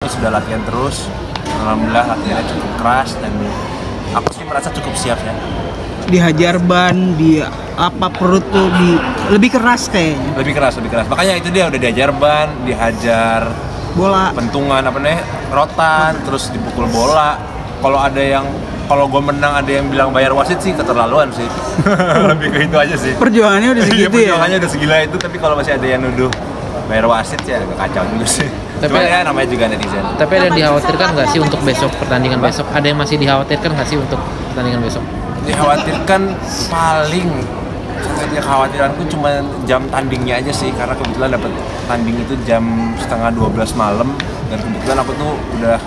sudah latihan terus. Alhamdulillah latihannya cukup keras dan aku sih merasa cukup siap ya. Dihajar ban, di apa perut tuh lebih keras kayaknya. Lebih keras. Makanya itu dia udah dihajar ban, dihajar Bola. pentungan rotan, terus dipukul bola. Kalau gue menang ada yang bilang bayar wasit sih keterlaluan sih. Lebih ke itu aja sih. Perjuangannya udah segitu ya. Perjuangannya udah segila itu, tapi kalau masih ada yang nuduh bayar wasit ya agak kacau juga sih. Tapi Cuma ya namanya juga netizen. Tapi ada dikhawatirkan nggak sih untuk besok pertandingan besok? Ada yang masih dikhawatirkan nggak sih untuk pertandingan besok? Dikhawatirkan paling kekhawatiranku cuma jam tandingnya aja sih, karena kebetulan dapat tanding itu jam 11:30 malam dan kebetulan aku tuh udah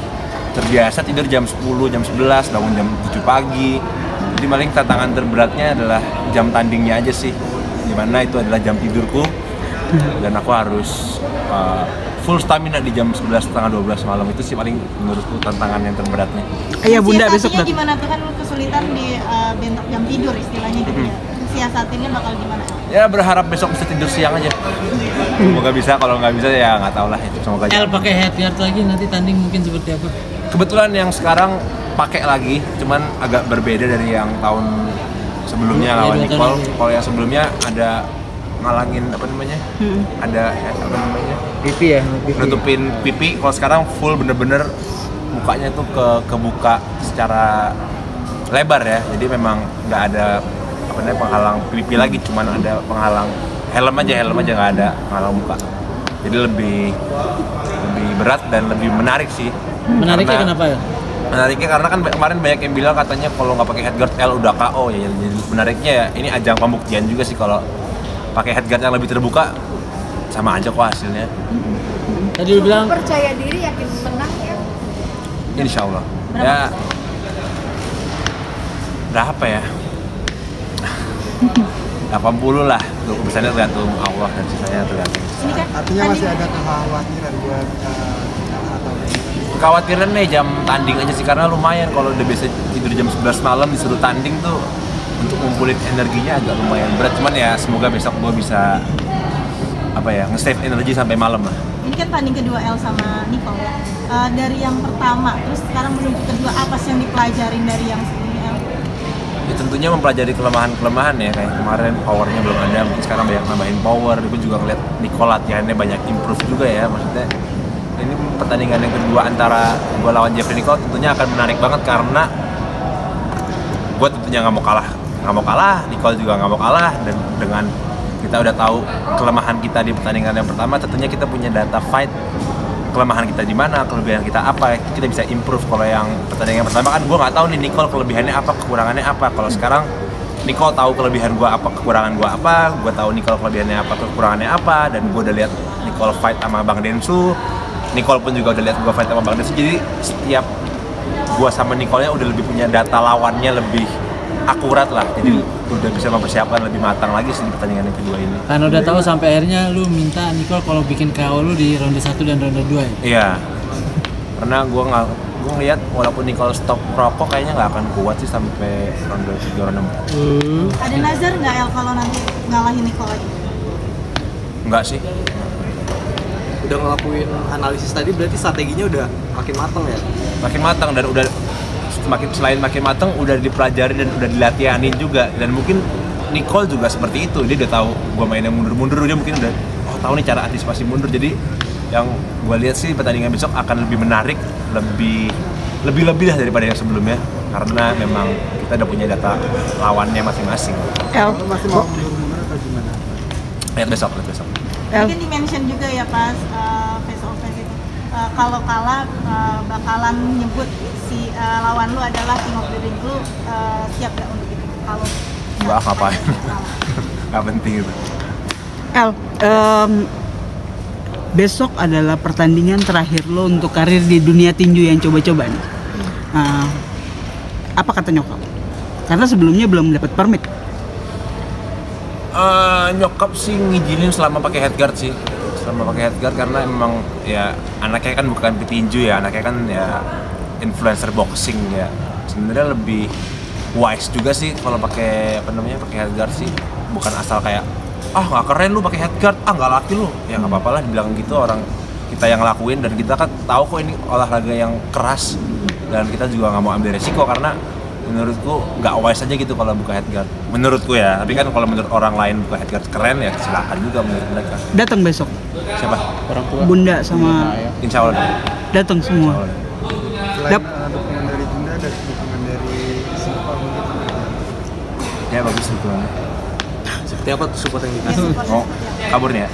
terbiasa tidur jam 10, jam 11, bangun jam 7 pagi. Jadi paling tantangan terberatnya adalah jam tandingnya aja sih, dimana itu adalah jam tidurku dan aku harus full stamina di jam 11:30 malam. Itu sih paling menurutku tantangan yang terberatnya. Iya bunda besok siasatinya gimana tuh, kan kesulitan di bentuk jam tidur istilahnya gitu ya. Siasatinnya bakal gimana? Ya berharap besok bisa tidur siang aja. Semoga bisa, kalau nggak bisa ya nggak tahu lah itu, semoga aja. Pakai headguard lagi nanti tanding mungkin seperti apa? Kebetulan yang sekarang pakai lagi, cuman agak berbeda dari yang tahun sebelumnya lawan Nicole. Kalau yang sebelumnya ada ngalangin ada Pipi ya? nutupin pipi. Kalau sekarang full bener-bener mukanya tuh kebuka secara lebar ya. Jadi memang nggak ada penghalang pipi lagi, cuman ada penghalang helm aja nggak ada penghalang muka. Jadi lebih berat dan lebih menarik sih. Menariknya kenapa ya? Menariknya karena kan kemarin banyak yang bilang katanya kalau nggak pakai headguard L udah KO ya. Jadi menariknya ya ini ajang pembuktian juga sih, kalau pakai headguard yang lebih terbuka sama aja kok hasilnya. Tadi lu bilang percaya diri, yakin menang ya. Insya Allah. Ya berapa ya? 80 lah. Untuk kebesarannya tergantung Allah dan sisanya tergantung. Artinya masih ada kekhawatiran buat Kekhawatiran nih jam tanding aja sih, karena lumayan kalau udah biasa tidur jam 11 malam disuruh tanding tuh untuk ngumpulin energinya agak lumayan berat. Cuman ya semoga besok gue bisa nge-save energi sampai malam lah. Ini kan tanding kedua El sama Nicole ya. Dari yang pertama terus sekarang menuju kedua, apa sih yang dipelajarin dari yang sebelumnya El? Ya tentunya mempelajari kelemahan-kelemahan ya, kayak kemarin powernya belum ada, mungkin sekarang banyak nambahin power. Gue juga ngeliat Nicole latihannya banyak improve juga ya, maksudnya ini pertandingan yang kedua antara gue lawan Jeffrey Nicole tentunya akan menarik banget, karena gue tentunya nggak mau kalah, Nicole juga nggak mau kalah, dan dengan kita udah tahu kelemahan kita di pertandingan yang pertama, tentunya kita punya data fight kelemahan kita di mana, kelebihan kita apa, kita bisa improve. Kalau yang pertandingan pertama kan gue nggak tahu nih Nicole kelebihannya apa, kekurangannya apa. Kalau sekarang Nicole tahu kelebihan gue apa, kekurangan gue apa, gue tahu Nicole kelebihannya apa, kekurangannya apa, dan gue udah lihat Nicole fight sama Bang Densu, Nicole pun juga udah lihat gue fight sama Bang Densu. Jadi setiap gue sama Nicole-nya udah lebih punya data lawannya lebih akurat lah, jadi udah bisa mempersiapkan lebih matang lagi sih di pertandingan yang kedua ini. Karena udah tahu sampai akhirnya lu minta Nicole kalau bikin KO lu di ronde 1 dan ronde 2 ya? Iya, karena gue ngeliat walaupun Nicole stop rokok kayaknya nggak akan kuat sih sampai ronde 3, ronde 4. Ada nazar nggak El kalau nanti ngalahin Nicole lagi? Enggak sih. udah ngelakuin analisis tadi, berarti strateginya udah makin matang ya? Makin matang, dan udah selain makin matang udah dipelajari dan udah dilatihanin juga. Dan mungkin Nicole juga seperti itu, dia udah tahu gue mainnya mundur-mundur, dia mungkin udah tahu nih cara antisipasi mundur. Jadi yang gue lihat sih pertandingan besok akan lebih menarik, lebih lah daripada yang sebelumnya, karena memang kita udah punya data lawannya masing-masing. Masih mau mundur atau gimana? Lihat besok. Mungkin di-mention juga ya pas face off face itu, kalau kalah bakalan nyebut si lawan lu adalah king of the ring. Lu siap gak untuk itu? Kalau Mbak ngapain? Gak penting itu. Besok adalah pertandingan terakhir lo untuk karir di dunia tinju yang coba-coba nih. Apa kata nyokap? Karena sebelumnya belum dapat permit. Nyokap sih ngizinin selama pakai headguard sih, karena emang ya anaknya kan bukan petinju ya, anaknya kan ya influencer boxing ya. Sebenarnya lebih wise juga sih kalau pakai pakai headguard sih, bukan asal kayak nggak keren lu pakai headguard, nggak laki lu, ya nggak apa-apa lah dibilang gitu. Orang kita yang ngelakuin, dan kita kan tahu kok ini olahraga yang keras, dan kita juga nggak mau ambil resiko karena menurutku nggak wise aja gitu kalau buka headguard. Menurutku ya, tapi kan kalau menurut orang lain buka headguard keren ya silakan juga menurut mereka. Datang besok. Siapa? Orang tua. Bunda sama Insya Allah. datang semua. Selain dukungan dari Bunda, ada dukungan dari Siva mungkin. Ya bagus dukungannya. Seperti apa tuh support yang dikasih? Oh, kabur nih ya?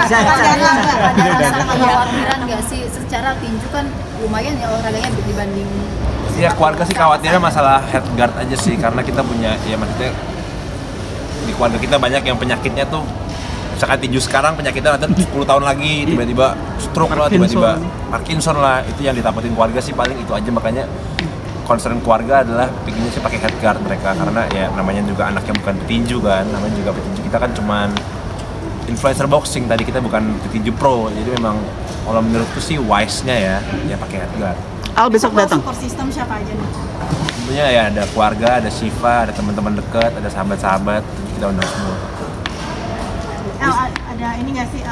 Ada rasa kekhawatiran nggak sih secara tinju kan lumayan ya olahraganya dibanding Ya keluarga sih khawatirnya masalah headguard aja sih, karena kita punya, ya maksudnya di keluarga kita banyak yang penyakitnya tuh, misalkan tinju sekarang penyakitnya nanti 10 tahun lagi tiba-tiba stroke lah, tiba-tiba Parkinson lah, itu yang ditakutin keluarga sih paling itu aja. Makanya concern keluarga adalah pinginnya sih pakai headguard mereka, karena ya namanya juga anaknya bukan petinju kan, namanya juga petinju, kita kan cuman influencer boxing, tadi kita bukan petinju pro, jadi memang kalau menurutku sih wise-nya ya pakai headguard. Al besok datang. Support system siapa aja nih? Tentunya ya ada keluarga, ada Siva, ada teman-teman dekat, ada sahabat-sahabat, kita undang semua. Ada ini nggak sih,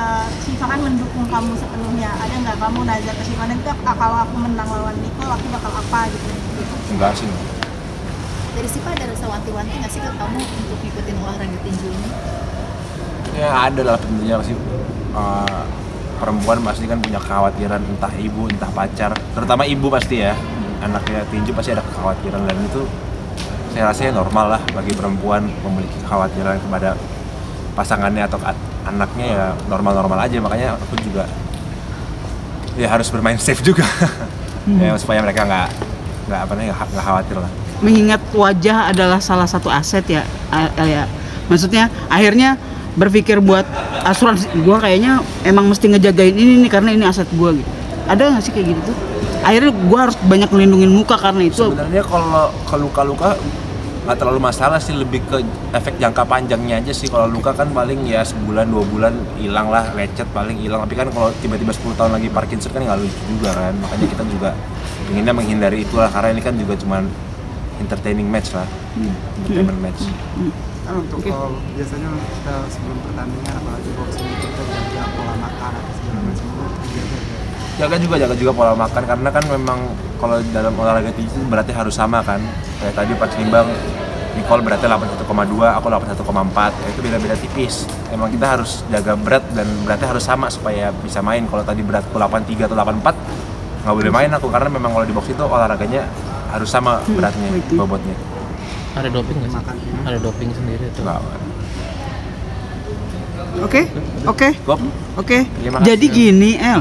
Siva kan mendukung kamu sepenuhnya, ada nggak kamu nazar ke Siva nanti kalau aku menang lawan Nicole aku bakal apa gitu? Enggak sih. dari Siva ada rasa wanti-wanti nggak sih ke kamu untuk ngikutin olahraga tinju ini? Ya ada lah tentunya sih. Perempuan pasti kan punya kekhawatiran, entah ibu, entah pacar, terutama ibu pasti ya, anaknya tinju pasti ada kekhawatiran, dan itu saya rasa normal lah bagi perempuan memiliki kekhawatiran kepada pasangannya atau anaknya, ya normal-normal aja. Makanya aku juga ya harus bermain safe juga ya, supaya mereka nggak khawatir lah. Mengingat wajah adalah salah satu aset ya, ya. Maksudnya akhirnya berpikir buat asuransi, gua kayaknya emang mesti ngejagain ini nih karena ini aset gua gitu. Ada nggak sih kayak gitu tuh? Akhirnya gua harus banyak ngelindungin muka karena itu. Sebenarnya kalau luka-luka nggak terlalu masalah sih, lebih ke efek jangka panjangnya aja sih. Kalau luka kan paling ya sebulan 2 bulan hilang lah, lecet paling hilang. Tapi kan kalau tiba-tiba 10 tahun lagi Parkinson kan nggak lucu juga kan. Makanya kita juga inginnya menghindari itulah, karena ini kan juga cuman entertaining match lah, entertainment match. Kan untuk biasanya kita sebelum pertandingan apalagi boxing itu kita jaga pola makan atau segala macam itu Jaga juga pola makan, karena kan memang kalau dalam olahraga tinju berarti harus sama kan. Kayak tadi pas nimbang Nicole beratnya 81,2, aku 81,4, itu beda-beda tipis. Emang kita harus jaga berat dan beratnya harus sama supaya bisa main. Kalau tadi beratku 83 atau 84 nggak boleh main aku, karena memang kalau di box itu olahraganya harus sama beratnya, bobotnya. Ada doping nggak sih? Ada doping sendiri atau? Nggak. Oke. Gop. Oke. Terima kasih. Jadi gini, El.